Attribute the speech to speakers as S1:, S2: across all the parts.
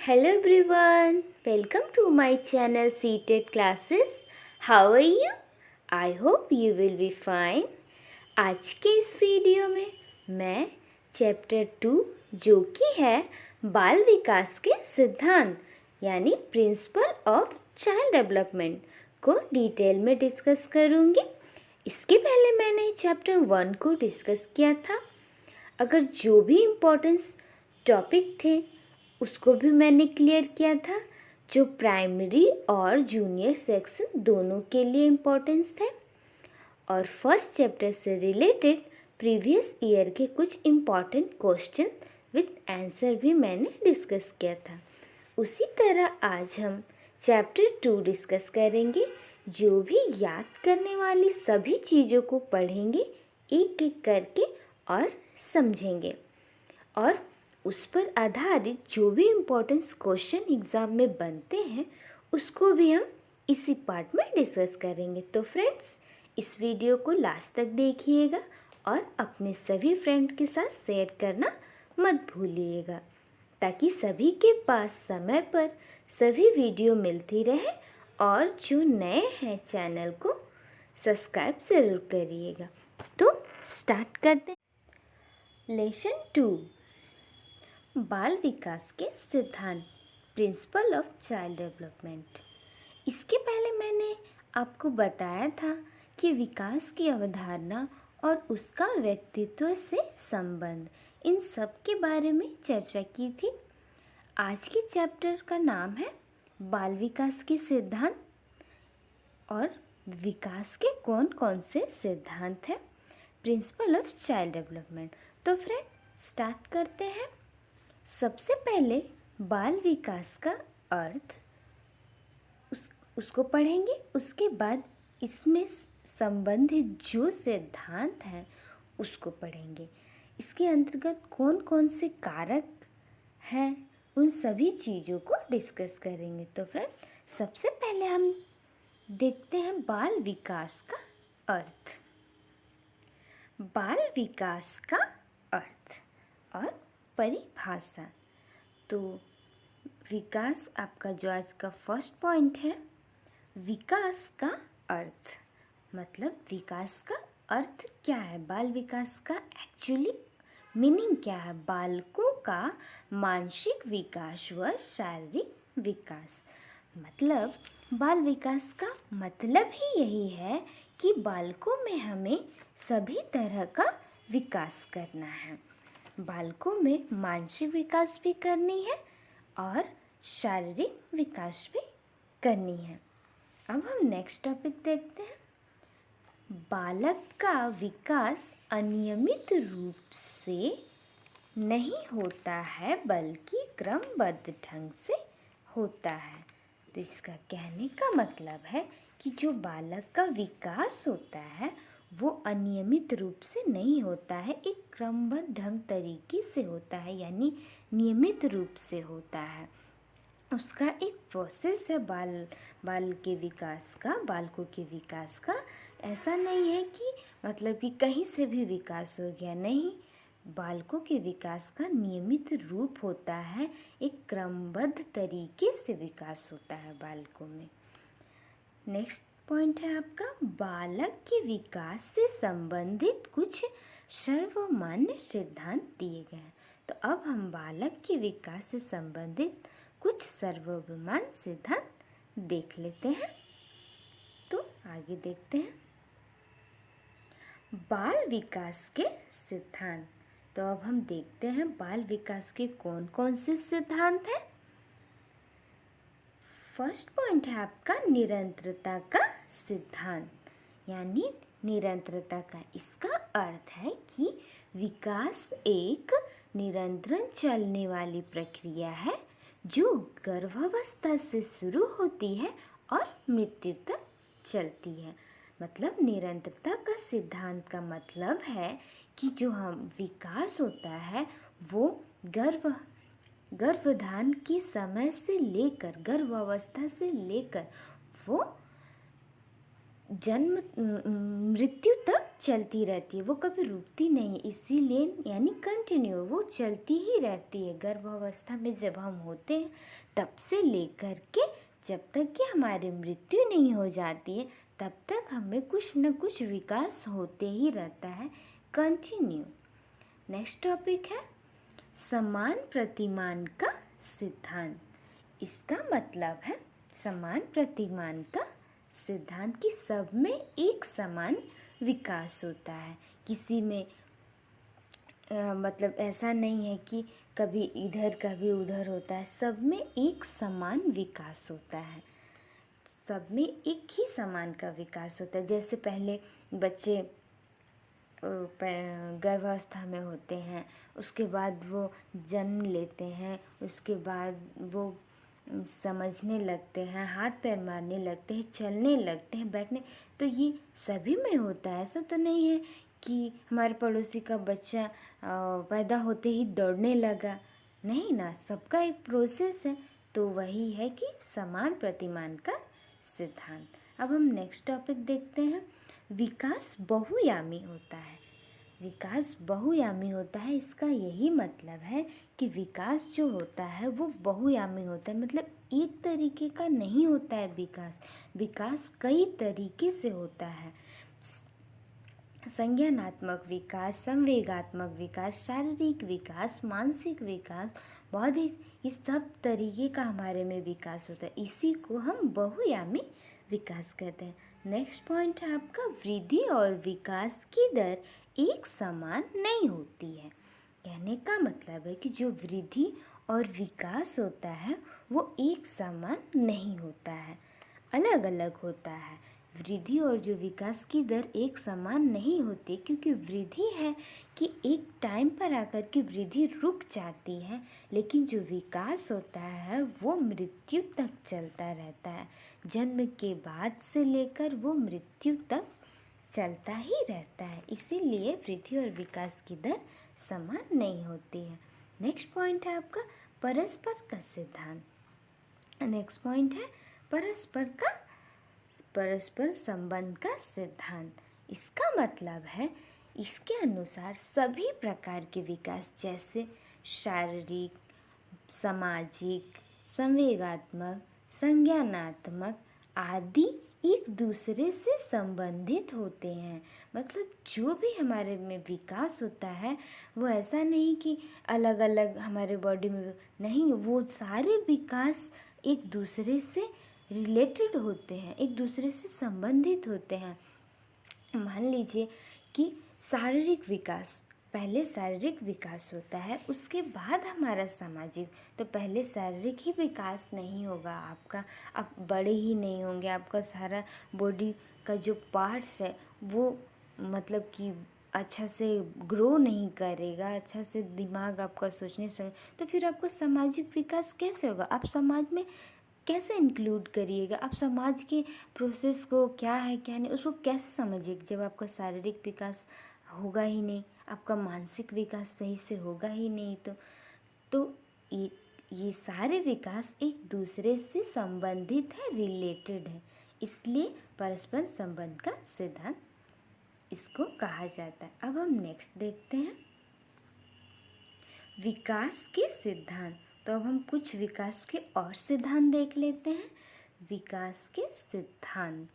S1: Hello everyone, welcome to my channel Seated Classes. How are you? I hope you will be fine. आज के इस video में मैं chapter 2 जो कि है बाल विकास के सिद्धांत यानी प्रिंसिपल ऑफ चाइल्ड डेवलपमेंट को डिटेल में डिस्कस करूँगी। इसके पहले मैंने चैप्टर 1 को डिस्कस किया था। अगर जो भी इम्पोर्टेंस टॉपिक थे उसको भी मैंने क्लियर किया था, जो प्राइमरी और जूनियर सेक्शन दोनों के लिए इम्पोर्टेंस थे। और फर्स्ट चैप्टर से रिलेटेड प्रीवियस ईयर के कुछ इम्पॉर्टेंट क्वेश्चन विथ आंसर भी मैंने डिस्कस किया था। उसी तरह आज हम चैप्टर 2 डिस्कस करेंगे। जो भी याद करने वाली सभी चीज़ों को पढ़ेंगे एक एक करके और समझेंगे, और उस पर आधारित जो भी इम्पोर्टेंट क्वेश्चन एग्ज़ाम में बनते हैं उसको भी हम इसी पार्ट में डिस्कस करेंगे। तो फ्रेंड्स, इस वीडियो को लास्ट तक देखिएगा और अपने सभी फ्रेंड के साथ शेयर करना मत भूलिएगा, ताकि सभी के पास समय पर सभी वीडियो मिलती रहे। और जो नए हैं चैनल को सब्सक्राइब ज़रूर करिएगा। तो स्टार्ट करते हैं। लेसन 2, बाल विकास के सिद्धांत, प्रिंसिपल ऑफ चाइल्ड डेवलपमेंट। इसके पहले मैंने आपको बताया था कि विकास की अवधारणा और उसका व्यक्तित्व से संबंध, इन सब के बारे में चर्चा की थी। आज के चैप्टर का नाम है बाल विकास के सिद्धांत, और विकास के कौन कौन से सिद्धांत हैं, प्रिंसिपल ऑफ चाइल्ड डेवलपमेंट। तो फ्रेंड, स्टार्ट करते हैं। सबसे पहले बाल विकास का अर्थ उसको पढ़ेंगे। उसके बाद इसमें संबंधित जो सिद्धांत हैं उसको पढ़ेंगे। इसके अंतर्गत कौन कौन से कारक हैं उन सभी चीज़ों को डिस्कस करेंगे। तो फ्रेंड, सबसे पहले हम देखते हैं बाल विकास का अर्थ। बाल विकास का अर्थ और परिभाषा। तो विकास आपका जो आज का फर्स्ट पॉइंट है, विकास का अर्थ मतलब विकास का अर्थ क्या है, बाल विकास का एक्चुअली मीनिंग क्या है। बालकों का मानसिक विकास व शारीरिक विकास, मतलब बाल विकास का मतलब ही यही है कि बालकों में हमें सभी तरह का विकास करना है। बालकों में मानसिक विकास भी करनी है और शारीरिक विकास भी करनी है। अब हम नेक्स्ट टॉपिक देखते हैं। बालक का विकास अनियमित रूप से नहीं होता है, बल्कि क्रमबद्ध ढंग से होता है। तो इसका कहने का मतलब है कि जो बालक का विकास होता है वो अनियमित रूप से नहीं होता है, एक क्रमबद्ध ढंग तरीके से होता है, यानी नियमित रूप से होता है। उसका एक प्रोसेस है बाल के विकास का, बालकों के विकास का। ऐसा नहीं है कि मतलब कि कहीं से भी विकास हो गया, नहीं। बालकों के विकास का नियमित रूप होता है, एक क्रमबद्ध तरीके से विकास होता है बालकों में। नेक्स्ट पॉइंट है आपका, बालक के विकास से संबंधित कुछ सर्वमान्य सिद्धांत दिए गए हैं। तो अब हम बालक के विकास से संबंधित कुछ सर्वमान्य सिद्धांत देख लेते हैं। तो आगे देखते हैं बाल विकास के सिद्धांत। तो अब हम देखते हैं बाल विकास के कौन कौन से सिद्धांत हैं। फर्स्ट पॉइंट है आपका निरंतरता का सिद्धांत, यानी निरंतरता का इसका अर्थ है कि विकास एक निरंतर चलने वाली प्रक्रिया है जो गर्भावस्था से शुरू होती है और मृत्यु तक चलती है। मतलब निरंतरता का सिद्धांत का मतलब है कि जो हम विकास होता है वो गर्भधान के समय से लेकर गर्भावस्था से लेकर वो जन्म मृत्यु तक चलती रहती है, वो कभी रुकती नहीं, इसीलिए यानी कंटिन्यू वो चलती ही रहती है। गर्भावस्था में जब हम होते हैं तब से लेकर के जब तक कि हमारी मृत्यु नहीं हो जाती है तब तक हमें कुछ न कुछ विकास होते ही रहता है, कंटिन्यू। नेक्स्ट टॉपिक है समान प्रतिमान का सिद्धांत। इसका मतलब है समान प्रतिमान का सिद्धांत कि सब में एक समान विकास होता है, किसी में मतलब ऐसा नहीं है कि कभी इधर कभी उधर होता है, सब में एक समान विकास होता है, सब में एक ही समान का विकास होता है। जैसे पहले बच्चे गर्भावस्था में होते हैं, उसके बाद वो जन्म लेते हैं, उसके बाद वो समझने लगते हैं, हाथ पैर मारने लगते हैं, चलने लगते हैं, बैठने, तो ये सभी में होता है। ऐसा तो नहीं है कि हमारे पड़ोसी का बच्चा पैदा होते ही दौड़ने लगा, नहीं ना, सबका एक प्रोसेस है। तो वही है कि समान प्रतिमान का सिद्धांत। अब हम नेक्स्ट टॉपिक देखते हैं, विकास बहुयामी होता है। विकास बहुयामी होता है, इसका यही मतलब है कि विकास जो होता है वो बहुयामी होता है, मतलब एक तरीके का नहीं होता है। विकास कई तरीके से होता है। संज्ञानात्मक विकास, संवेगात्मक विकास, शारीरिक विकास, मानसिक विकास, बौद्धिक, इस सब तरीके का हमारे में विकास होता है, इसी को हम बहुयामी विकास कहते हैं। नेक्स्ट पॉइंट है आपका वृद्धि और विकास की दर एक समान नहीं होती है। कहने का मतलब है कि जो वृद्धि और विकास होता है वो एक समान नहीं होता है, अलग अलग होता है। वृद्धि और जो विकास की दर एक समान नहीं होती, क्योंकि वृद्धि है कि एक टाइम पर आकर के वृद्धि रुक जाती है, लेकिन जो विकास होता है वो मृत्यु तक चलता रहता है। जन्म के बाद से लेकर वो मृत्यु तक चलता ही रहता है, इसीलिए वृद्धि और विकास की दर समान नहीं होती है। नेक्स्ट पॉइंट है आपका परस्पर का सिद्धांत। नेक्स्ट पॉइंट है परस्पर संबंध का सिद्धांत। इसका मतलब है इसके अनुसार सभी प्रकार के विकास जैसे शारीरिक, सामाजिक, संवेगात्मक, संज्ञानात्मक आदि एक दूसरे से संबंधित होते हैं। मतलब जो भी हमारे में विकास होता है वो ऐसा नहीं कि अलग अलग हमारे बॉडी में नहीं, वो सारे विकास एक दूसरे से रिलेटेड होते हैं, एक दूसरे से संबंधित होते हैं। मान लीजिए कि शारीरिक विकास, पहले शारीरिक विकास होता है, उसके बाद हमारा सामाजिक। तो पहले शारीरिक ही विकास नहीं होगा आपका, आप बड़े ही नहीं होंगे, आपका सारा बॉडी का जो पार्ट्स है वो मतलब कि अच्छा से ग्रो नहीं करेगा, अच्छा से दिमाग आपका सोचने से, तो फिर आपका सामाजिक विकास कैसे होगा? आप समाज में कैसे इंक्लूड करिएगा? आप समाज के प्रोसेस को क्या है क्या नहीं उसको कैसे समझिएगा जब आपका शारीरिक विकास होगा ही नहीं, आपका मानसिक विकास सही से होगा ही नहीं। तो ये सारे विकास एक दूसरे से संबंधित है, रिलेटेड है, इसलिए परस्पर संबंध का सिद्धांत इसको कहा जाता है। अब हम नेक्स्ट देखते हैं विकास के सिद्धांत। तो अब हम कुछ विकास के और सिद्धांत देख लेते हैं। विकास के सिद्धांत,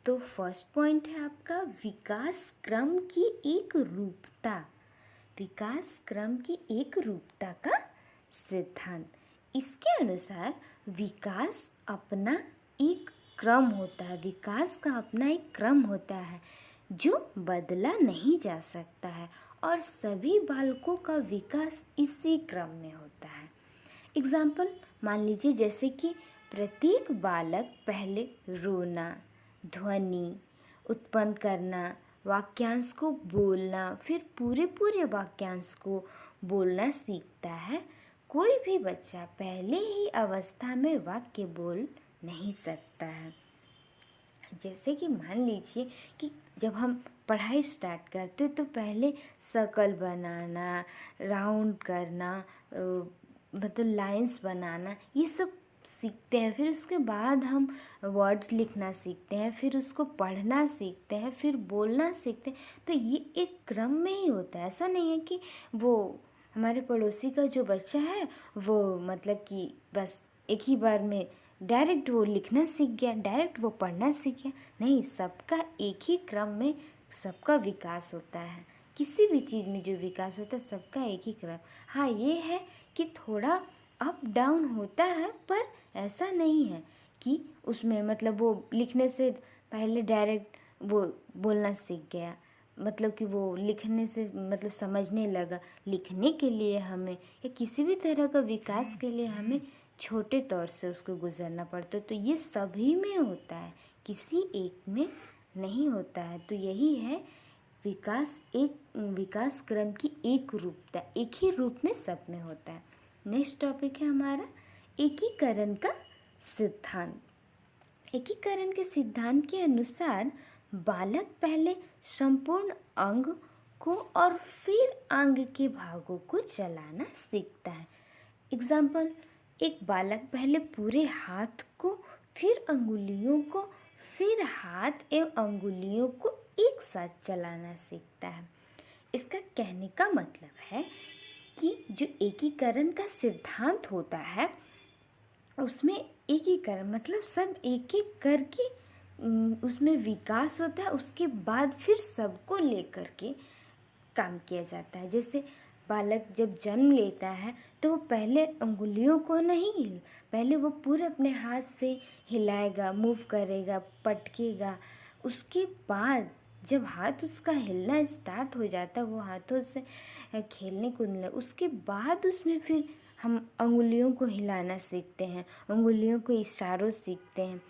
S1: तो फर्स्ट पॉइंट है आपका विकास क्रम की एक रूपता। विकास क्रम की एक रूपता का सिद्धांत, इसके अनुसार विकास अपना एक क्रम होता है, विकास का अपना एक क्रम होता है जो बदला नहीं जा सकता है, और सभी बालकों का विकास इसी क्रम में होता है। एग्जाम्पल मान लीजिए, जैसे कि प्रत्येक बालक पहले रोना, ध्वनि उत्पन्न करना, वाक्यांश को बोलना, फिर पूरे वाक्यांश को बोलना सीखता है। कोई भी बच्चा पहले ही अवस्था में वाक्य बोल नहीं सकता है। जैसे कि मान लीजिए कि जब हम पढ़ाई स्टार्ट करते तो पहले सर्कल बनाना, राउंड करना, मतलब लाइंस बनाना, ये सब सीखते हैं, फिर उसके बाद हम वर्ड्स लिखना सीखते हैं, फिर उसको पढ़ना सीखते हैं, फिर बोलना सीखते हैं। तो ये एक क्रम में ही होता है। ऐसा नहीं है कि वो हमारे पड़ोसी का जो बच्चा है वो मतलब कि बस एक ही बार में डायरेक्ट वो लिखना सीख गया, डायरेक्ट वो पढ़ना सीख गया। नहीं, सबका एक ही क्रम में सबका विकास होता है। किसी भी चीज़ में जो विकास होता है सबका एक ही क्रम। हाँ, ये है कि थोड़ा अप डाउन होता है, पर ऐसा नहीं है कि उसमें मतलब वो लिखने से पहले डायरेक्ट वो बोलना सीख गया, मतलब कि वो लिखने से मतलब समझने लगा। लिखने के लिए हमें या किसी भी तरह का विकास के लिए हमें छोटे तौर से उसको गुजरना पड़ता है। तो ये सभी में होता है, किसी एक में नहीं होता है। तो यही है विकास क्रम की एक रूपता, एक ही रूप में सब में होता है। नेक्स्ट टॉपिक है हमारा एकीकरण का सिद्धांत। एकीकरण के सिद्धांत के अनुसार बालक पहले संपूर्ण अंग को और फिर अंग के भागों को चलाना सीखता है। एग्जाम्पल, एक बालक पहले पूरे हाथ को, फिर अंगुलियों को, फिर हाथ एवं अंगुलियों को एक साथ चलाना सीखता है। इसका कहने का मतलब है कि जो एकीकरण का सिद्धांत होता है उसमें एकीकरण मतलब सब एक एक करके उसमें विकास होता है। उसके बाद फिर सबको लेकर के काम किया जाता है। जैसे बालक जब जन्म लेता है तो वो पहले अंगुलियों को नहीं पहले वो पूरे अपने हाथ से हिलाएगा, मूव करेगा, पटकेगा। उसके बाद जब हाथ उसका हिलना स्टार्ट हो जाता है, वो हाथों से खेलने कूदने, उसके बाद उसमें फिर हम अंगुलियों को हिलाना सीखते हैं, अंगुलियों को इशारों सीखते हैं।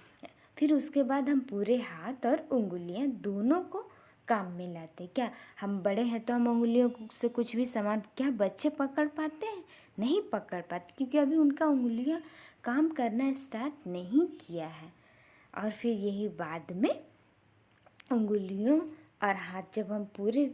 S1: फिर उसके बाद हम पूरे हाथ और उंगलियां दोनों को काम में लाते। क्या हम बड़े हैं तो हम उंगलियों से कुछ भी सामान, क्या बच्चे पकड़ पाते हैं? नहीं पकड़ पाते, क्योंकि अभी उनका उंगलियां काम करना स्टार्ट नहीं किया है। और फिर यही बाद में उंगलियों और हाथ, जब हम पूरे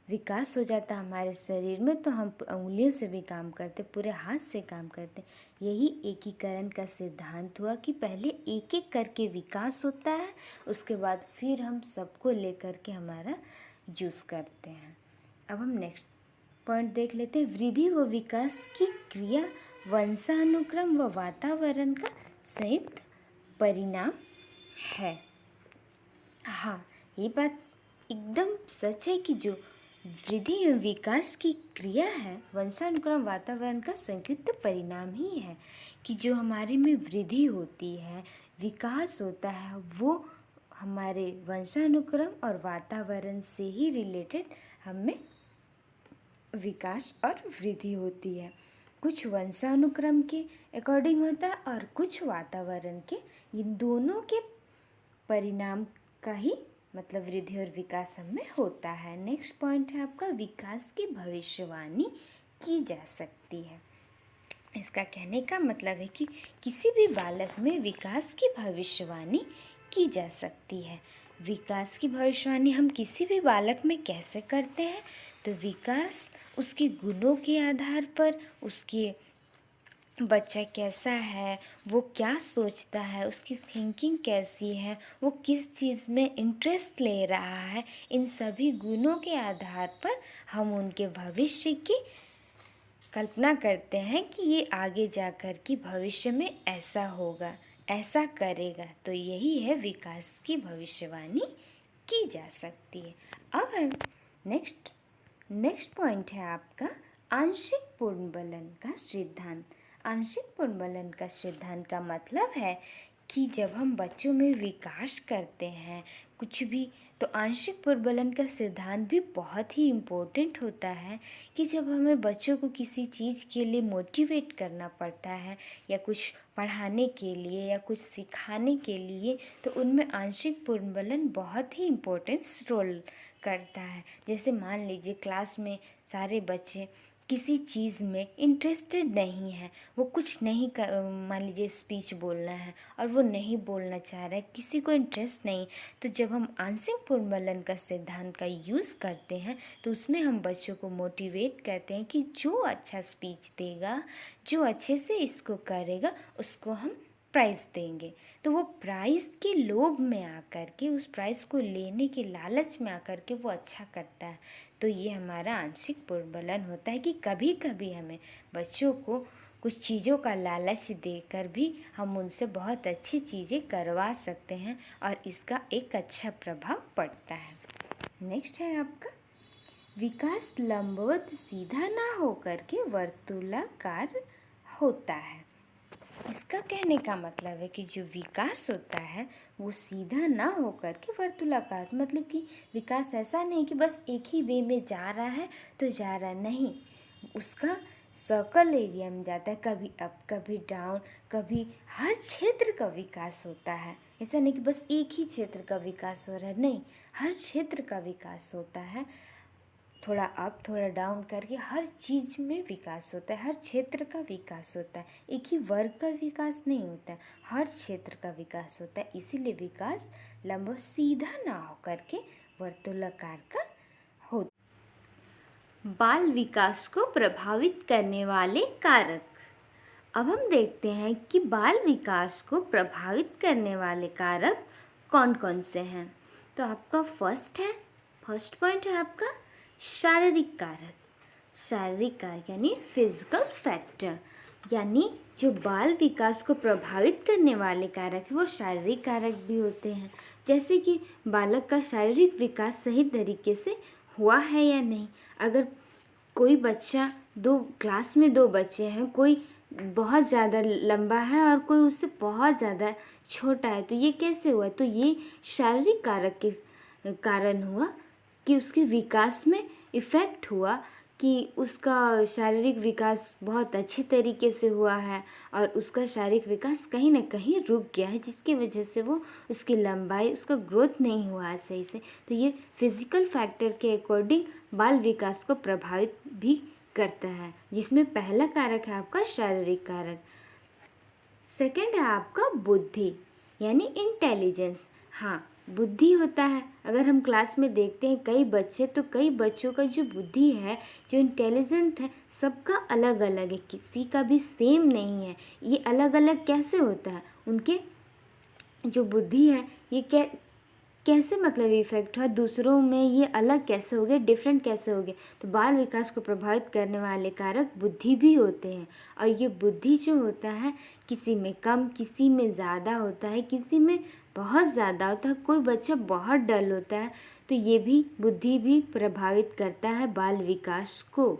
S1: विकास हो जाता हमारे शरीर में तो हम उंगलियों से भी काम करते, पूरे हाथ से काम करते। यही एकीकरण का सिद्धांत हुआ कि पहले एक एक करके विकास होता है, उसके बाद फिर हम सबको लेकर के हमारा यूज़ करते हैं। अब हम नेक्स्ट पॉइंट देख लेते हैं। वृद्धि व विकास की क्रिया वंशानुक्रम व वातावरण का संयुक्त परिणाम है। हाँ, ये बात एकदम सच है कि जो वृद्धि एवं विकास की क्रिया है वंशानुक्रम वातावरण का संयुक्त परिणाम ही है। कि जो हमारे में वृद्धि होती है, विकास होता है, वो हमारे वंशानुक्रम और वातावरण से ही रिलेटेड हमें विकास और वृद्धि होती है। कुछ वंशानुक्रम के अकॉर्डिंग होता है और कुछ वातावरण के। इन दोनों के परिणाम का ही मतलब वृद्धि और विकास हमें होता है। नेक्स्ट पॉइंट है आपका विकास की भविष्यवाणी की जा सकती है। इसका कहने का मतलब है कि किसी भी बालक में विकास की भविष्यवाणी की जा सकती है। विकास की भविष्यवाणी हम किसी भी बालक में कैसे करते हैं? तो विकास उसके गुणों के आधार पर, उसके बच्चा कैसा है, वो क्या सोचता है, उसकी थिंकिंग कैसी है, वो किस चीज़ में इंटरेस्ट ले रहा है, इन सभी गुणों के आधार पर हम उनके भविष्य की कल्पना करते हैं कि ये आगे जाकर के भविष्य में ऐसा होगा, ऐसा करेगा। तो यही है विकास की भविष्यवाणी की जा सकती है। अब हम नेक्स्ट पॉइंट है आपका आंशिक पूर्णबलन का सिद्धांत। आंशिक पूर्णबलन का सिद्धांत का मतलब है कि जब हम बच्चों में विकास करते हैं कुछ भी, तो आंशिक पूर्णबलन का सिद्धांत भी बहुत ही इम्पोर्टेंट होता है। कि जब हमें बच्चों को किसी चीज़ के लिए मोटिवेट करना पड़ता है या कुछ पढ़ाने के लिए या कुछ सिखाने के लिए, तो उनमें आंशिक पूर्णबलन बहुत ही इम्पोर्टेंस रोल करता है। जैसे मान लीजिए क्लास में सारे बच्चे किसी चीज़ में इंटरेस्टेड नहीं है, वो कुछ नहीं कर, मान लीजिए स्पीच बोलना है और वो नहीं बोलना चाह रहा है, किसी को इंटरेस्ट नहीं। तो जब हम आंशिक पूर्णबलन का सिद्धांत का यूज़ करते हैं तो उसमें हम बच्चों को मोटिवेट करते हैं कि जो अच्छा स्पीच देगा, जो अच्छे से इसको करेगा, उसको हम प्राइज़ देंगे। तो वो प्राइज़ के लोभ में आकर के, उस प्राइज़ को लेने के लालच में आकर के वो अच्छा करता है। तो ये हमारा आंशिक प्रबलन होता है कि कभी कभी हमें बच्चों को कुछ चीज़ों का लालच देकर भी हम उनसे बहुत अच्छी चीज़ें करवा सकते हैं और इसका एक अच्छा प्रभाव पड़ता है। नेक्स्ट है आपका विकास लंबवत सीधा ना होकर के वर्तुलाकार होता है। इसका कहने का मतलब है कि जो विकास होता है वो सीधा ना होकर के वर्तुलाकार, मतलब कि विकास ऐसा नहीं कि बस एक ही वे में जा रहा है तो जा रहा नहीं, उसका सर्कल एरिया में जाता है, कभी अप कभी डाउन, कभी हर क्षेत्र का विकास होता है। ऐसा नहीं कि बस एक ही क्षेत्र का विकास हो रहा है, नहीं, हर क्षेत्र का विकास होता है। थोड़ा अप थोड़ा डाउन करके हर चीज़ में विकास होता है, हर क्षेत्र का विकास होता है। एक ही वर्ग का विकास नहीं होता है, हर क्षेत्र का विकास होता है। इसीलिए विकास लंबा सीधा ना होकर के वर्तुलाकार का होता। बाल विकास को प्रभावित करने वाले कारक। अब हम देखते हैं कि बाल विकास को प्रभावित करने वाले कारक कौन कौन से हैं। तो आपका फर्स्ट पॉइंट है आपका शारीरिक कारक। शारीरिक कारक यानी फिजिकल फैक्टर, यानी जो बाल विकास को प्रभावित करने वाले कारक है वो शारीरिक कारक भी होते हैं। जैसे कि बालक का शारीरिक विकास सही तरीके से हुआ है या नहीं। अगर कोई बच्चा क्लास में दो बच्चे हैं, कोई बहुत ज़्यादा लंबा है और कोई उससे बहुत ज़्यादा छोटा है, तो ये कैसे हुआ? तो ये शारीरिक कारक के कारण हुआ कि उसके विकास में इफ़ेक्ट हुआ, कि उसका शारीरिक विकास बहुत अच्छे तरीके से हुआ है और उसका शारीरिक विकास कहीं ना कहीं रुक गया है, जिसकी वजह से वो उसकी लंबाई, उसका ग्रोथ नहीं हुआ है सही से। तो ये फिजिकल फैक्टर के अकॉर्डिंग बाल विकास को प्रभावित भी करता है, जिसमें पहला कारक है आपका शारीरिक कारक। सेकंड है आपका बुद्धि यानी इंटेलिजेंस। हाँ, बुद्धि होता है। अगर हम क्लास में देखते हैं कई बच्चों का जो बुद्धि है, जो इंटेलिजेंट है, सबका अलग अलग है, किसी का भी सेम नहीं है। ये अलग अलग कैसे होता है? उनके जो बुद्धि है ये कैसे मतलब इफेक्ट हुआ दूसरों में, ये अलग कैसे हो गए, डिफरेंट कैसे हो गए? तो बाल विकास को प्रभावित करने वाले कारक बुद्धि भी होते हैं। और ये बुद्धि जो होता है किसी में कम, किसी में ज़्यादा होता है, किसी में बहुत ज़्यादा होता है। कोई बच्चा बहुत डल होता है, तो ये भी बुद्धि भी प्रभावित करता है बाल विकास को।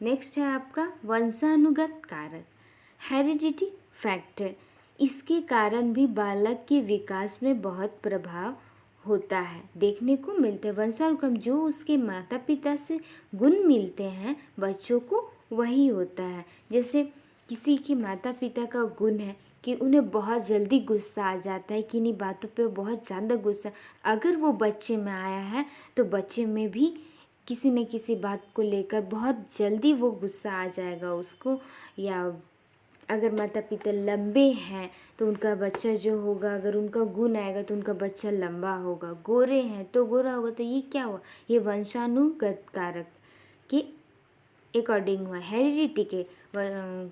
S1: नेक्स्ट है आपका वंशानुगत कारक, हेरिडिटी फैक्टर। इसके कारण भी बालक के विकास में बहुत प्रभाव होता है, देखने को मिलते हैं। वंशानुक्रम, जो उसके माता पिता से गुण मिलते हैं बच्चों को, वही होता है। जैसे किसी के माता पिता का गुण है कि उन्हें बहुत जल्दी गुस्सा आ जाता है, किन्हीं बातों पे बहुत ज़्यादा गुस्सा, अगर वो बच्चे में आया है तो बच्चे में भी किसी न किसी बात को लेकर बहुत जल्दी वो गुस्सा आ जाएगा उसको। या अगर माता पिता लंबे हैं तो उनका बच्चा जो होगा, अगर उनका गुण आएगा तो उनका बच्चा लंबा होगा। गोरे हैं तो गोरा होगा। तो ये क्या हुआ? ये वंशानुगत कारक के अकॉर्डिंग हुआ, हेरिडिटी के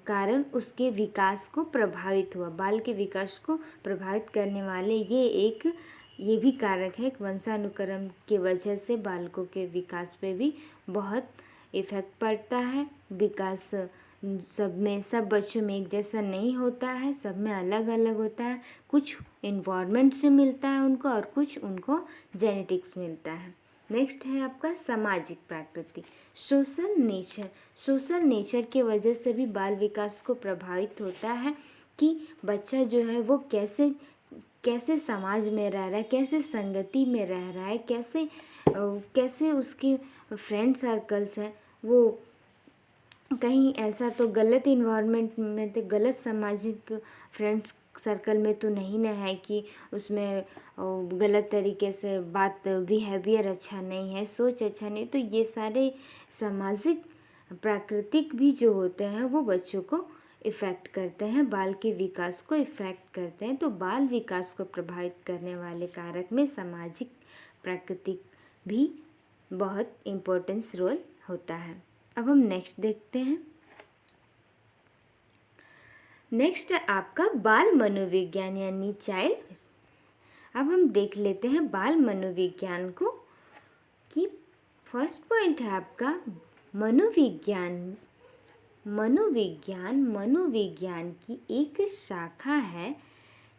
S1: कारण उसके विकास को प्रभावित हुआ। बाल के विकास को प्रभावित करने वाले ये भी कारक है। वंशानुक्रम की वजह से बालकों के विकास पे भी बहुत इफ़ेक्ट पड़ता है। विकास सब बच्चों में एक जैसा नहीं होता है, सब में अलग अलग होता है। कुछ इन्वायरमेंट से मिलता है उनको और कुछ उनको जेनेटिक्स मिलता है। नेक्स्ट है आपका सामाजिक प्रकृति, सोशल नेचर के वजह से भी बाल विकास को प्रभावित होता है कि बच्चा जो है वो कैसे समाज में रह रहा है, कैसे संगति में रह रहा है, कैसे उसकी फ्रेंड सर्कल्स हैं। वो कहीं ऐसा तो गलत इन्वायरमेंट में, तो गलत सामाजिक फ्रेंड्स सर्कल में तो नहीं ना है कि उसमें गलत तरीके से बात, बिहेवियर अच्छा नहीं है, सोच अच्छा नहीं। तो ये सारे सामाजिक प्राकृतिक भी जो होते हैं वो बच्चों को इफ़ेक्ट करते हैं, बाल के विकास को इफ़ेक्ट करते हैं। तो बाल विकास को प्रभावित करने वाले कारक में सामाजिक प्राकृतिक भी बहुत इम्पोर्टेंस रोल होता है। अब हम नेक्स्ट देखते हैं नेक्स्ट है आपका बाल मनोविज्ञान यानी चाइल्ड। अब हम देख लेते हैं बाल मनोविज्ञान को कि फर्स्ट पॉइंट है आपका मनोविज्ञान। मनोविज्ञान की एक शाखा है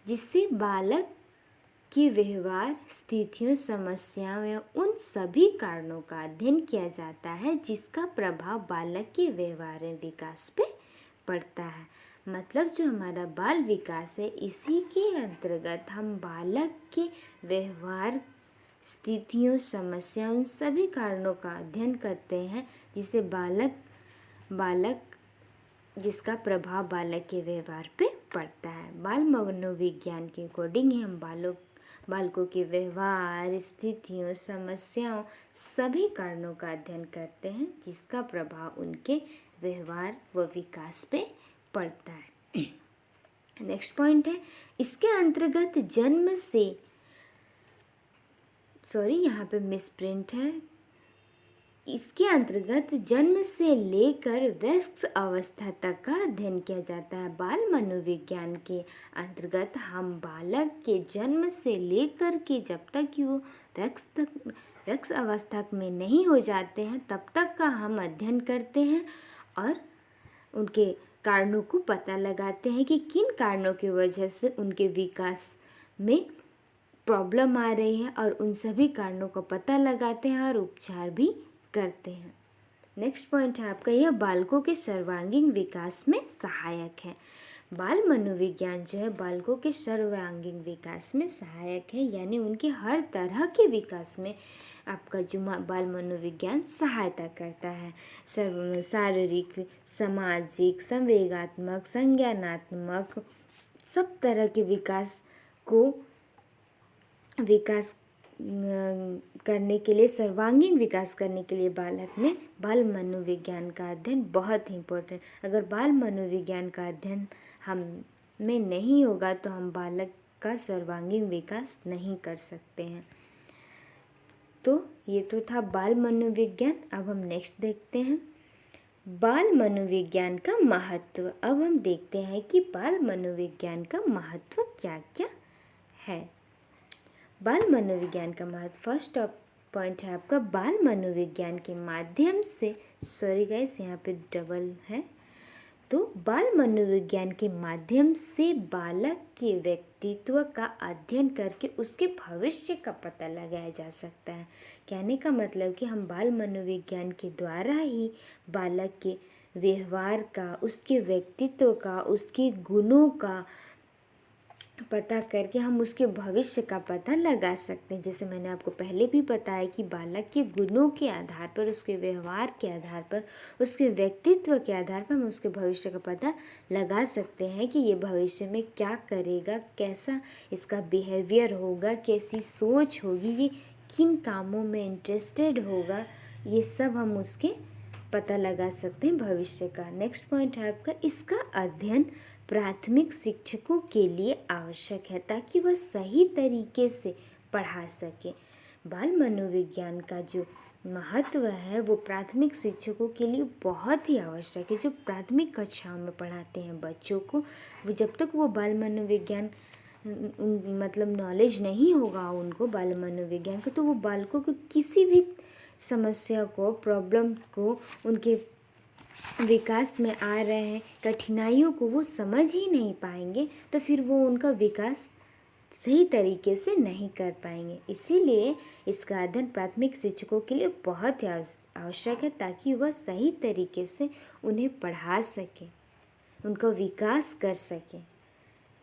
S1: जिससे बालक के व्यवहार, स्थितियों, समस्याओं या उन सभी कारणों का अध्ययन किया जाता है जिसका प्रभाव बालक के व्यवहार और विकास पे पड़ता है। मतलब जो हमारा बाल विकास है, इसी के अंतर्गत हम बालक के व्यवहार, स्थितियों, समस्याओं, उन सभी कारणों का अध्ययन करते हैं जिसे जिसका प्रभाव बालक के व्यवहार पे पड़ता है। बाल मनोविज्ञान के अकॉर्डिंग ही हम बालकों के व्यवहार, स्थितियों, समस्याओं, सभी कारणों का अध्ययन करते हैं जिसका प्रभाव उनके व्यवहार व विकास पे पड़ता है। नेक्स्ट पॉइंट है इसके अंतर्गत यहाँ पे मिसप्रिंट है। इसके अंतर्गत जन्म से लेकर वयस्क अवस्था तक का अध्ययन किया जाता है। बाल मनोविज्ञान के अंतर्गत हम बालक के जन्म से लेकर के जब तक कि वो वयस्क अवस्था में नहीं हो जाते हैं तब तक का हम अध्ययन करते हैं और उनके कारणों को पता लगाते हैं कि किन कारणों की वजह से उनके विकास में प्रॉब्लम आ रही है और उन सभी कारणों को पता लगाते हैं और उपचार भी करते हैं। नेक्स्ट पॉइंट है आपका यह बालकों के सर्वांगीण विकास में सहायक है। बाल मनोविज्ञान जो है बालकों के सर्वांगीण विकास में सहायक है, यानी उनके हर तरह के विकास में आपका जो बाल मनोविज्ञान सहायता करता है। शारीरिक, सामाजिक, संवेगात्मक, संज्ञानात्मक सब तरह के विकास करने के लिए, सर्वांगीण विकास करने के लिए बालक में बाल मनोविज्ञान का अध्ययन बहुत ही इम्पोर्टेंट। अगर बाल मनोविज्ञान का अध्ययन हम में नहीं होगा तो हम बालक का सर्वांगीण विकास नहीं कर सकते हैं। तो ये तो था बाल मनोविज्ञान। अब हम नेक्स्ट देखते हैं बाल मनोविज्ञान का महत्व। अब हम देखते हैं कि बाल मनोविज्ञान का महत्व क्या क्या है। बाल मनोविज्ञान का महत्व, फर्स्ट पॉइंट है आपका बाल मनोविज्ञान के माध्यम से, सॉरी गाइस यहाँ पे डबल है, तो बाल मनोविज्ञान के माध्यम से बालक के व्यक्तित्व का अध्ययन करके उसके भविष्य का पता लगाया जा सकता है। कहने का मतलब कि हम बाल मनोविज्ञान के द्वारा ही बालक के व्यवहार का, उसके व्यक्तित्व का, उसके गुणों का पता करके हम उसके भविष्य का पता लगा सकते हैं। जैसे मैंने आपको पहले भी बताया कि बालक के गुणों के आधार पर, उसके व्यवहार के आधार पर, उसके व्यक्तित्व के आधार पर हम उसके भविष्य का पता लगा सकते हैं कि ये भविष्य में क्या करेगा, कैसा इसका बिहेवियर होगा, कैसी सोच होगी, ये किन कामों में इंटरेस्टेड होगा, ये सब हम उसके पता लगा सकते हैं भविष्य का। नेक्स्ट पॉइंट है आपका इसका अध्ययन प्राथमिक शिक्षकों के लिए आवश्यक है ताकि वह सही तरीके से पढ़ा सके। बाल मनोविज्ञान का जो महत्व है वो प्राथमिक शिक्षकों के लिए बहुत ही आवश्यक है, जो प्राथमिक कक्षाओं में पढ़ाते हैं बच्चों को। वो जब तक वो बाल मनोविज्ञान मतलब नॉलेज नहीं होगा उनको बाल मनोविज्ञान का, तो वो बालकों को किसी भी समस्या को, प्रॉब्लम को, उनके विकास में आ रहे हैं कठिनाइयों को वो समझ ही नहीं पाएंगे, तो फिर वो उनका विकास सही तरीके से नहीं कर पाएंगे। इसीलिए इसका अध्ययन प्राथमिक शिक्षकों के लिए बहुत ही आवश्यक है ताकि वह सही तरीके से उन्हें पढ़ा सके, उनका विकास कर सके।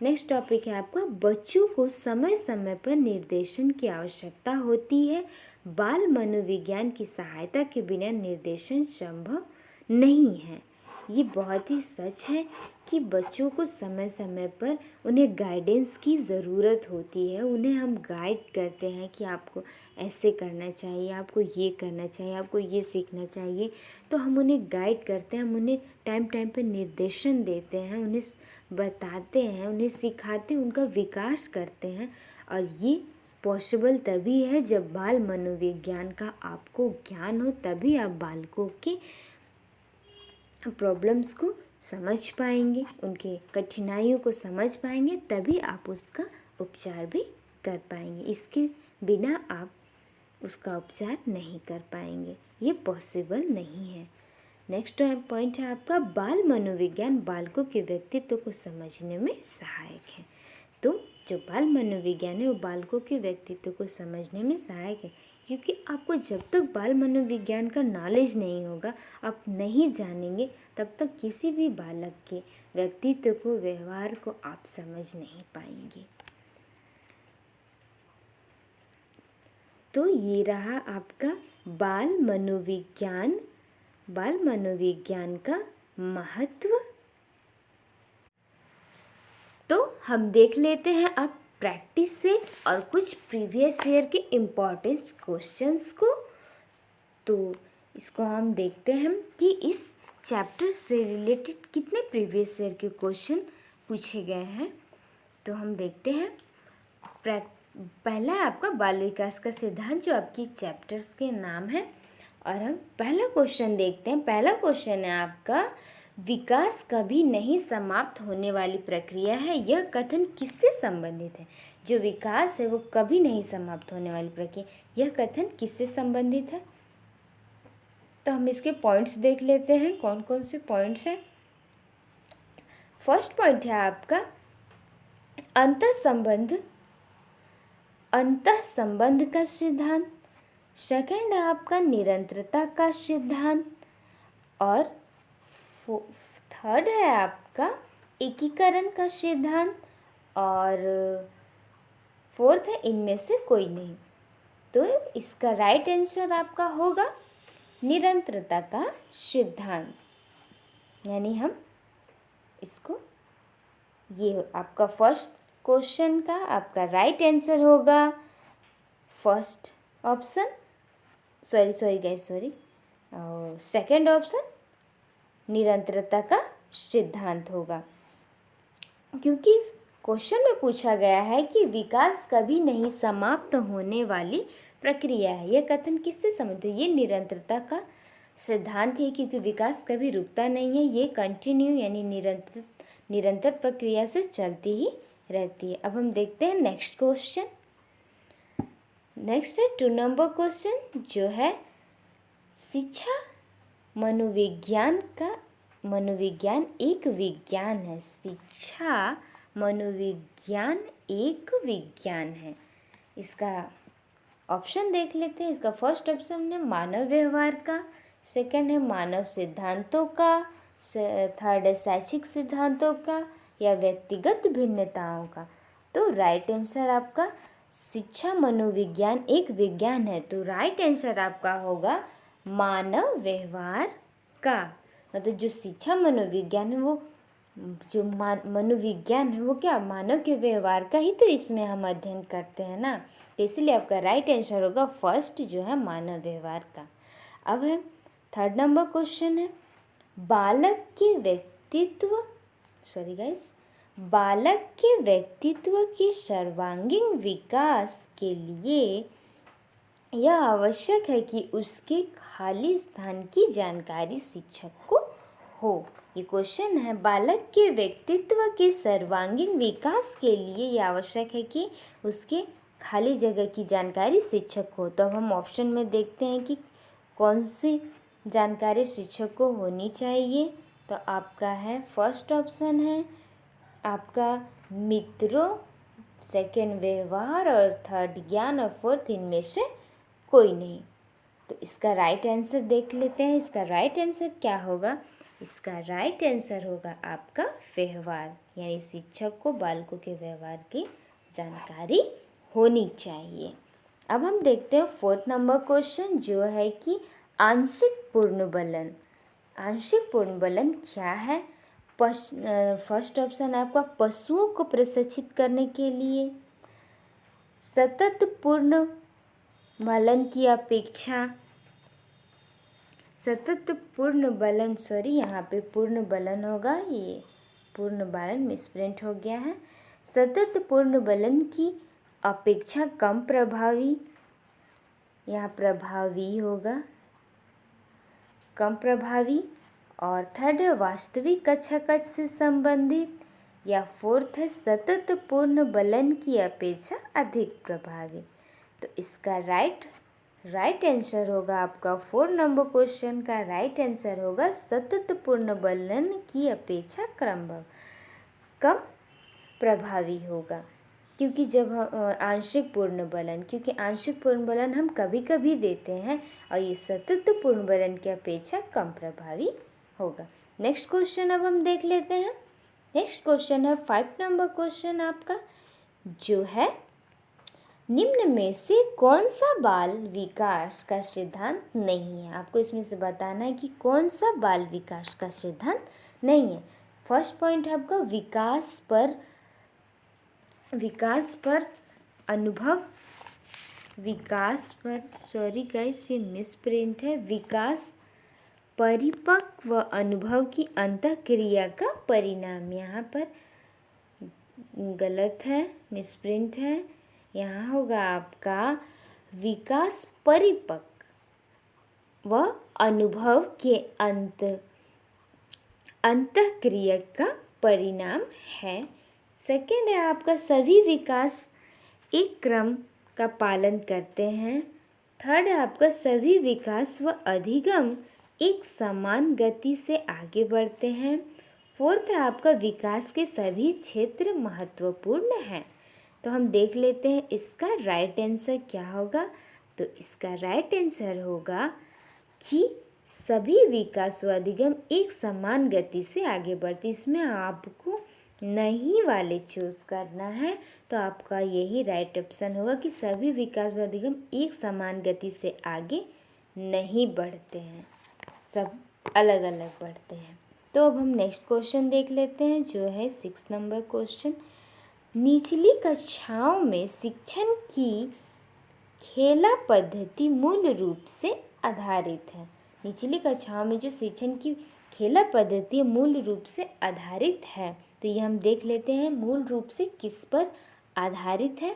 S1: नेक्स्ट टॉपिक है आपका बच्चों को समय समय पर निर्देशन की आवश्यकता होती है। बाल मनोविज्ञान की सहायता के बिना निर्देशन संभव नहीं है। ये बहुत ही सच है कि बच्चों को समय समय पर उन्हें गाइडेंस की ज़रूरत होती है। उन्हें हम गाइड करते हैं कि आपको ऐसे करना चाहिए, आपको ये करना चाहिए, आपको ये सीखना चाहिए, तो हम उन्हें गाइड करते हैं, हम उन्हें टाइम टाइम पर निर्देशन देते हैं, उन्हें बताते हैं, उन्हें सिखाते हैं, उनका विकास करते हैं। और ये पॉसिबल तभी है जब बाल मनोविज्ञान का आपको ज्ञान हो, तभी आप बालकों के प्रॉब्लम्स को समझ पाएंगे, उनके कठिनाइयों को समझ पाएंगे, तभी आप उसका उपचार भी कर पाएंगे। इसके बिना आप उसका उपचार नहीं कर पाएंगे, ये पॉसिबल नहीं है। नेक्स्ट पॉइंट है आपका बाल मनोविज्ञान बालकों के व्यक्तित्व को समझने में सहायक है। तो जो बाल मनोविज्ञान है वो बालकों के व्यक्तित्व को समझने में सहायक है, क्योंकि आपको जब तक बाल मनोविज्ञान का नॉलेज नहीं होगा, आप नहीं जानेंगे, तब तक किसी भी बालक के व्यक्तित्व को, व्यवहार को आप समझ नहीं पाएंगे। तो ये रहा आपका बाल मनोविज्ञान का महत्व। तो हम देख लेते हैं अब प्रैक्टिस सेट और कुछ प्रीवियस ईयर के इम्पोर्टेंट क्वेश्चंस को। तो इसको हम देखते हैं कि इस चैप्टर से रिलेटेड कितने प्रीवियस ईयर के क्वेश्चन पूछे गए हैं। तो हम देखते हैं। पहला है आपका बाल विकास का सिद्धांत, जो आपकी चैप्टर्स के नाम है। और हम पहला क्वेश्चन देखते हैं। पहला क्वेश्चन है आपका, विकास कभी नहीं समाप्त होने वाली प्रक्रिया है, यह कथन किससे संबंधित है? जो विकास है वो कभी नहीं समाप्त होने वाली प्रक्रिया, यह कथन किससे संबंधित है? तो हम इसके पॉइंट्स देख लेते हैं, कौन कौन से पॉइंट्स हैं। फर्स्ट पॉइंट है आपका अंतःसंबंध का सिद्धांत। सेकंड है आपका निरंतरता का सिद्धांत। और थर्ड है आपका एकीकरण का सिद्धांत। और फोर्थ है इनमें से कोई नहीं। तो इसका राइट आंसर आपका होगा निरंतरता का सिद्धांत। यानी हम इसको, ये आपका फर्स्ट क्वेश्चन का आपका राइट आंसर होगा फर्स्ट ऑप्शन, और सेकंड ऑप्शन निरंतरता का सिद्धांत होगा। क्योंकि क्वेश्चन में पूछा गया है कि विकास कभी नहीं समाप्त होने वाली प्रक्रिया है, यह कथन किससे संबंधित है? ये निरंतरता का सिद्धांत है, क्योंकि विकास कभी रुकता नहीं है, ये कंटिन्यू यानी निरंतर प्रक्रिया से चलती ही रहती है। अब हम देखते हैं नेक्स्ट क्वेश्चन। नेक्स्ट है 2 नंबर क्वेश्चन, जो है शिक्षा मनोविज्ञान एक विज्ञान है। शिक्षा मनोविज्ञान एक विज्ञान है। इसका ऑप्शन देख लेते हैं। इसका फर्स्ट ऑप्शन है मानव व्यवहार का, सेकंड है मानव सिद्धांतों का, थर्ड है शैक्षिक सिद्धांतों का, या व्यक्तिगत भिन्नताओं का। तो राइट आंसर आपका शिक्षा मनोविज्ञान एक विज्ञान है। तो राइट आंसर आपका होगा मानव व्यवहार का। मतलब जो शिक्षा मनोविज्ञान है वो, जो मनोविज्ञान है वो क्या, मानव के व्यवहार का ही तो इसमें हम अध्ययन करते हैं ना। तो इसलिए आपका राइट आंसर होगा फर्स्ट, जो है मानव व्यवहार का। अब है थर्ड नंबर क्वेश्चन है, बालक के व्यक्तित्व के सर्वांगीण विकास के लिए यह आवश्यक है कि उसके खाली स्थान की जानकारी शिक्षक को हो। ये क्वेश्चन है, बालक के व्यक्तित्व के सर्वांगीण विकास के लिए यह आवश्यक है कि उसके खाली जगह की जानकारी शिक्षक को। तो अब हम ऑप्शन में देखते हैं कि कौन सी जानकारी शिक्षक को होनी चाहिए। तो आपका है फर्स्ट ऑप्शन है आपका मित्रों, सेकंड व्यवहार, और थर्ड ज्ञान, और फोर्थ इनमें से कोई नहीं। तो इसका राइट आंसर देख लेते हैं। इसका राइट आंसर क्या होगा? इसका राइट आंसर होगा आपका व्यवहार, यानी शिक्षक को बालकों के व्यवहार की जानकारी होनी चाहिए। अब हम देखते हैं फोर्थ नंबर क्वेश्चन, जो है कि आंशिक पूर्ण बलन। आंशिक पूर्ण बलन क्या है? फर्स्ट ऑप्शन आपका पशुओं को प्रशिक्षित करने के लिए, सतत पूर्ण बलन की अपेक्षा, यहाँ पे पूर्ण बलन होगा, ये पूर्ण बलन मिसप्रिंट हो गया है। सतत पूर्ण बलन की अपेक्षा कम प्रभावी, यहाँ प्रभावी होगा, कम प्रभावी, और थर्ड है वास्तविक कक्षा कक्ष से संबंधित, या फोर्थ है सतत पूर्ण बलन की अपेक्षा अधिक प्रभावी। तो इसका राइट आंसर होगा आपका 4 नंबर क्वेश्चन का राइट आंसर होगा सतत पूर्ण बलन की अपेक्षा कम प्रभावी होगा। क्योंकि जब आंशिक पूर्ण बलन हम कभी कभी देते हैं और ये सतत पूर्ण बलन की अपेक्षा कम प्रभावी होगा। नेक्स्ट क्वेश्चन अब हम देख लेते हैं। नेक्स्ट क्वेश्चन है 5 नंबर क्वेश्चन आपका, जो है निम्न में से कौन सा बाल विकास का सिद्धांत नहीं है। आपको इसमें से बताना है कि कौन सा बाल विकास का सिद्धांत नहीं है। फर्स्ट पॉइंट है आपका विकास परिपक्व अनुभव की अंतःक्रिया का परिणाम। यहाँ पर गलत है, मिसप्रिंट है। यहाँ होगा आपका विकास परिपक्व अनुभव के अंतःक्रिया का परिणाम है। सेकेंड है आपका सभी विकास एक क्रम का पालन करते हैं। थर्ड है आपका सभी विकास व अधिगम एक समान गति से आगे बढ़ते हैं। फोर्थ है आपका विकास के सभी क्षेत्र महत्वपूर्ण हैं। तो हम देख लेते हैं इसका राइट आंसर क्या होगा। तो इसका राइट आंसर होगा कि सभी विकास व अधिगम एक समान गति से आगे बढ़ते। इसमें आपको नहीं वाले चूज करना है, तो आपका यही राइट ऑप्शन होगा कि सभी विकास व अधिगम एक समान गति से आगे नहीं बढ़ते हैं, सब अलग अलग बढ़ते हैं। तो अब हम नेक्स्ट क्वेश्चन देख लेते हैं, जो है 6 नंबर क्वेश्चन। निचली कक्षाओं में शिक्षण की खेला पद्धति मूल रूप से आधारित है। निचली कक्षाओं में जो शिक्षण की खेला पद्धति मूल रूप से आधारित है, तो ये हम देख लेते हैं मूल रूप से किस पर आधारित है।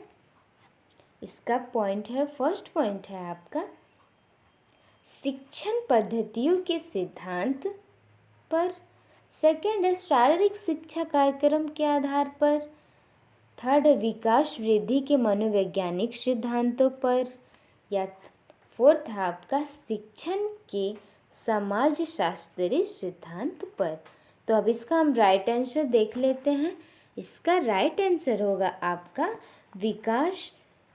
S1: इसका पॉइंट है, फर्स्ट पॉइंट है आपका शिक्षण पद्धतियों के सिद्धांत पर। सेकेंड है शारीरिक शिक्षा कार्यक्रम के आधार पर। थर्ड है विकास वृद्धि के मनोवैज्ञानिक सिद्धांतों पर। या फोर्थ है आपका शिक्षण के समाजशास्त्रीय सिद्धांत पर। तो अब इसका हम राइट आंसर देख लेते हैं। इसका राइट आंसर होगा आपका विकास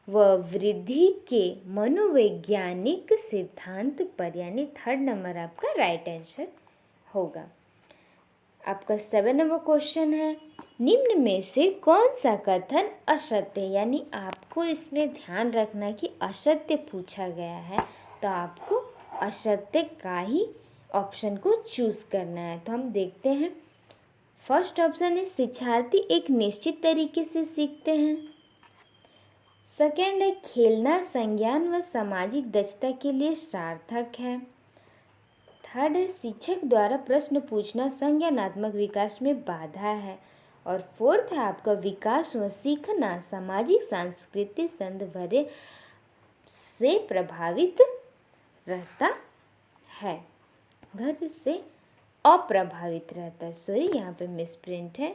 S1: व वृद्धि के मनोवैज्ञानिक सिद्धांत पर, यानी थर्ड नंबर आपका राइट आंसर होगा। आपका 7 नंबर क्वेश्चन है, निम्न में से कौन सा कथन असत्य है। यानी आपको इसमें ध्यान रखना कि असत्य पूछा गया है, तो आपको असत्य का ही ऑप्शन को चूज करना है। तो हम देखते हैं, फर्स्ट ऑप्शन है शिक्षार्थी एक निश्चित तरीके से सीखते हैं। सेकेंड है खेलना संज्ञान व सामाजिक दक्षता के लिए सार्थक है। थर्ड है शिक्षक द्वारा प्रश्न पूछना संज्ञानात्मक विकास में बाधा है। और फोर्थ है आपका विकास व सीखना सामाजिक सांस्कृतिक संदर्भ से प्रभावित रहता है, घर से अप्रभावित रहता है। सॉरी, यहाँ पे मिसप्रिंट है,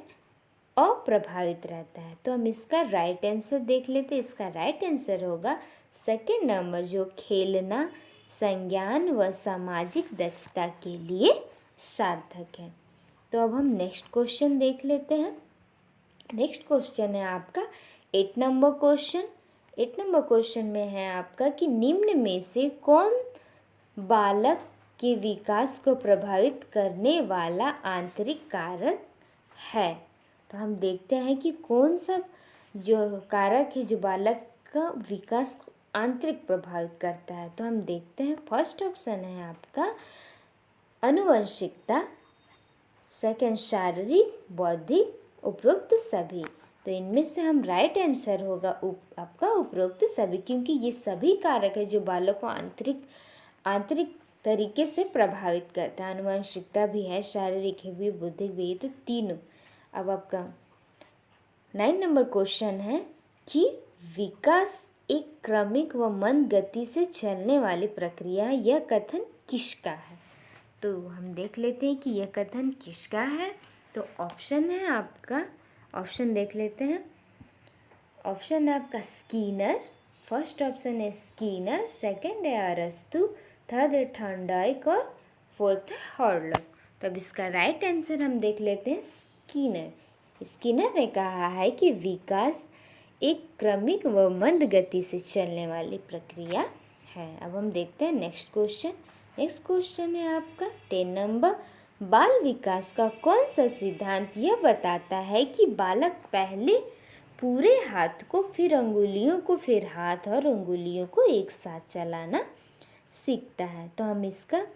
S1: अप्रभावित रहता है। तो हम इसका राइट आंसर देख लेते हैं। इसका राइट आंसर होगा सेकेंड नंबर, जो खेलना संज्ञान व सामाजिक दक्षता के लिए सार्थक है। तो अब हम नेक्स्ट क्वेश्चन देख लेते हैं। नेक्स्ट क्वेश्चन है आपका 8 नंबर क्वेश्चन। 8 नंबर क्वेश्चन में है आपका कि निम्न में से कौन बालक के विकास को प्रभावित करने वाला आंतरिक कारक है। तो हम देखते हैं कि कौन सा जो कारक है जो बालक का विकास को आंतरिक प्रभावित करता है। तो हम देखते हैं, फर्स्ट ऑप्शन है आपका आनुवंशिकता, सेकंड शारीरिक, बौद्धिक, उपरोक्त सभी। तो इनमें से हम राइट आंसर होगा आपका उपरोक्त सभी, क्योंकि ये सभी कारक है जो बालक को आंतरिक तरीके से प्रभावित करता है। आनुवंशिकता भी है, शारीरिक है भी, बौद्धिक भी है, तो तीनों। अब आपका 9 नंबर क्वेश्चन है कि विकास एक क्रमिक व मंद गति से चलने वाली प्रक्रिया है, यह कथन किसका है। तो हम देख लेते हैं कि यह कथन किसका है। तो ऑप्शन है आपका, ऑप्शन देख लेते हैं। ऑप्शन है आपका स्कीनर, फर्स्ट ऑप्शन है स्कीनर, सेकंड है अरस्तु, थर्ड है थॉर्नडाइक और फोर्थ है हॉर्लॉक। तो अब इसका राइट आंसर हम देख लेते हैं स्कीनर। स्कीनर ने कहा है कि विकास एक क्रमिक व मंद गति से चलने वाली प्रक्रिया है। अब हम देखते हैं नेक्स्ट क्वेश्चन। नेक्स्ट क्वेश्चन है आपका 10 नंबर। बाल विकास का कौन सा सिद्धांत यह बताता है कि बालक पहले पूरे हाथ को, फिर अंगुलियों को, फिर हाथ और अंगुलियों को एक साथ चलाना सीखता है। तो हम इसका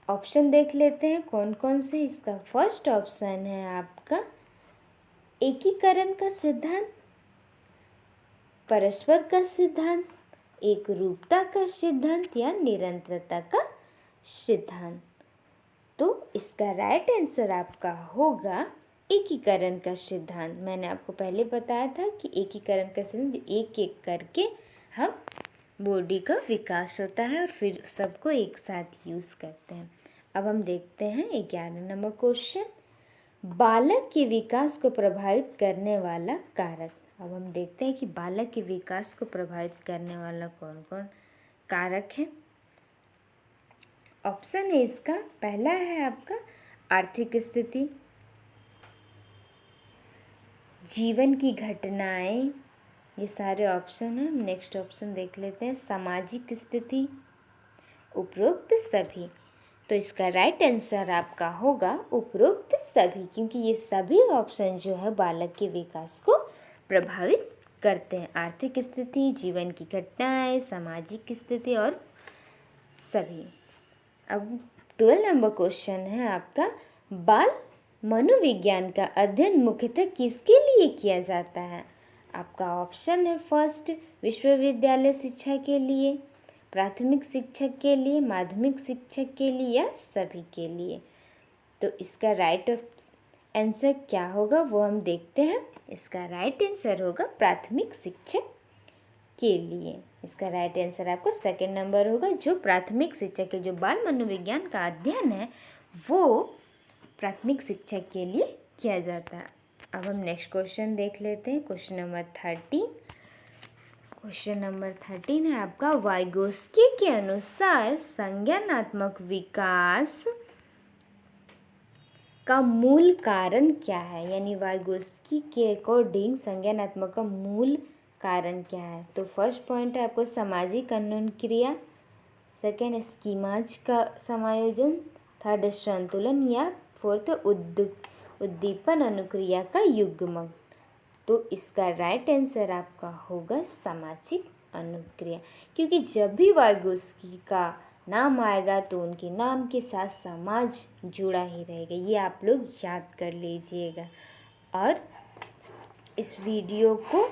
S1: ऑप्शन देख लेते हैं कौन कौन से। इसका फर्स्ट ऑप्शन है आपका एकीकरण का सिद्धांत, परस्पर का सिद्धांत, एकरूपता का सिद्धांत या निरंतरता का सिद्धांत। तो इसका राइट आंसर आपका होगा एकीकरण का सिद्धांत। मैंने आपको पहले बताया था कि एकीकरण का सिद्धांत एक एक करके हम बॉडी का विकास होता है और फिर सबको एक साथ यूज़ करते हैं। अब हम देखते हैं 11 नंबर क्वेश्चन। बालक के विकास को प्रभावित करने वाला कारक। अब हम देखते हैं कि बालक के विकास को प्रभावित करने वाला कौन कौन कारक है। ऑप्शन है इसका, पहला है आपका आर्थिक स्थिति, जीवन की घटनाएं, ये सारे ऑप्शन हैं। नेक्स्ट ऑप्शन देख लेते हैं सामाजिक स्थिति, उपरोक्त सभी। तो इसका राइट आंसर आपका होगा उपरोक्त सभी, क्योंकि ये सभी ऑप्शन जो है बालक के विकास को प्रभावित करते हैं। आर्थिक स्थिति, जीवन की घटनाएं, सामाजिक स्थिति और सभी। अब 12 नंबर क्वेश्चन है आपका, बाल मनोविज्ञान का अध्ययन मुख्यतः किसके लिए किया जाता है। आपका ऑप्शन है फर्स्ट विश्वविद्यालय शिक्षा के लिए, प्राथमिक शिक्षक के लिए, माध्यमिक शिक्षक के लिए या सभी के लिए। तो इसका राइट आंसर क्या होगा वो हम देखते हैं। इसका राइट आंसर होगा प्राथमिक शिक्षक के लिए। इसका राइट आंसर आपको सेकंड नंबर होगा। जो प्राथमिक शिक्षक के, जो बाल मनोविज्ञान का अध्ययन है वो प्राथमिक शिक्षक के लिए किया जाता है। अब हम नेक्स्ट क्वेश्चन देख लेते हैं, क्वेश्चन नंबर 13। क्वेश्चन नंबर 13 है आपका, वाइगोस्की के अनुसार संज्ञानात्मक विकास का मूल कारण क्या है। यानी वाइगोस्की के अकॉर्डिंग संज्ञानात्मक का मूल कारण क्या है। तो फर्स्ट पॉइंट है आपको सामाजिक अनुक्रिया, सेकेंड है स्कीमाज का समायोजन, थर्ड है संतुलन या फोर्थ उद्दीपन अनुक्रिया का युग्मक। तो इसका राइट आंसर आपका होगा सामाजिक अनुक्रिया, क्योंकि जब भी वाइगोस्की का नाम आएगा तो उनके नाम के साथ समाज जुड़ा ही रहेगा। ये आप लोग याद कर लीजिएगा और इस वीडियो को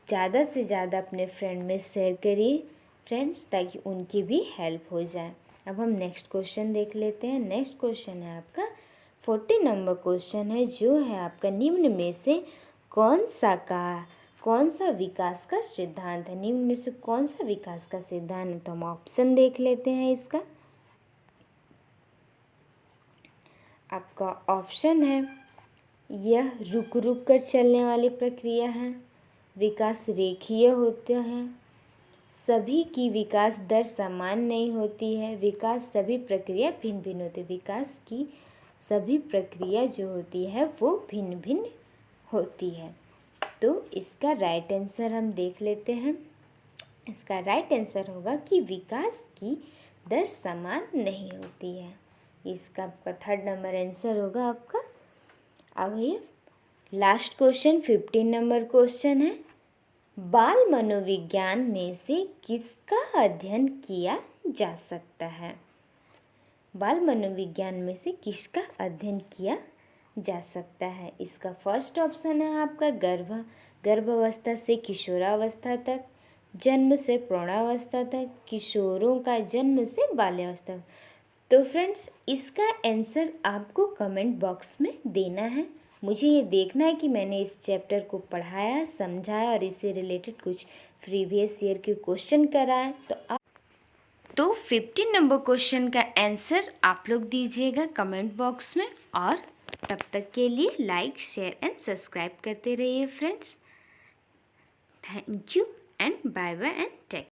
S1: ज़्यादा से ज़्यादा अपने फ्रेंड में शेयर करिए फ्रेंड्स, ताकि उनकी भी हेल्प हो जाए। अब हम नेक्स्ट क्वेश्चन देख लेते हैं। नेक्स्ट क्वेश्चन है आपका 40 नंबर क्वेश्चन है, जो है आपका निम्न में से कौन सा विकास का सिद्धांत है। निम्न में से कौन सा विकास का सिद्धांत है। तो हम ऑप्शन देख लेते हैं इसका। आपका ऑप्शन है, यह रुक रुक कर चलने वाली प्रक्रिया है, विकास रेखीय होता है, सभी की विकास दर समान नहीं होती है, विकास सभी प्रक्रिया भिन्न भिन्न होती है। विकास की सभी प्रक्रिया जो होती है वो भिन्न भिन्न होती है। तो इसका राइट आंसर हम देख लेते हैं। इसका राइट आंसर होगा कि विकास की दर समान नहीं होती है। इसका आपका थर्ड नंबर आंसर होगा आपका। अब ये लास्ट क्वेश्चन 15 नंबर क्वेश्चन है, बाल मनोविज्ञान में से किसका अध्ययन किया जा सकता है। बाल मनोविज्ञान में से किसका अध्ययन किया जा सकता है। इसका फर्स्ट ऑप्शन है आपका गर्भावस्था से किशोरावस्था तक, जन्म से प्रौढ़ावस्था तक, किशोरों का जन्म से बाल्यावस्था। तो फ्रेंड्स इसका आंसर आपको कमेंट बॉक्स में देना है। मुझे ये देखना है कि मैंने इस चैप्टर को पढ़ाया, समझाया और इससे रिलेटेड कुछ प्रीवियस ईयर के क्वेश्चन कराए। तो 15 नंबर क्वेश्चन का आंसर आप लोग दीजिएगा कमेंट बॉक्स में। और तब तक के लिए लाइक, शेयर एंड सब्सक्राइब करते रहिए friends. Thank you and bye bye and take